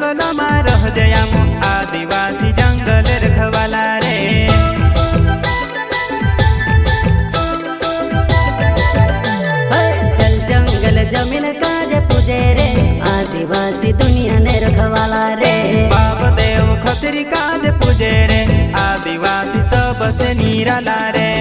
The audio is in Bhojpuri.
जंगलમાં રહજે આમ आदिवासी जंगल रखवाला रे। चल जंगल जमीन काजे पूजे रे आदिवासी दुनिया ने रखवाला रे। बाप देव खतरी काजे पूजे रे आदिवासी सबसे निराला रे।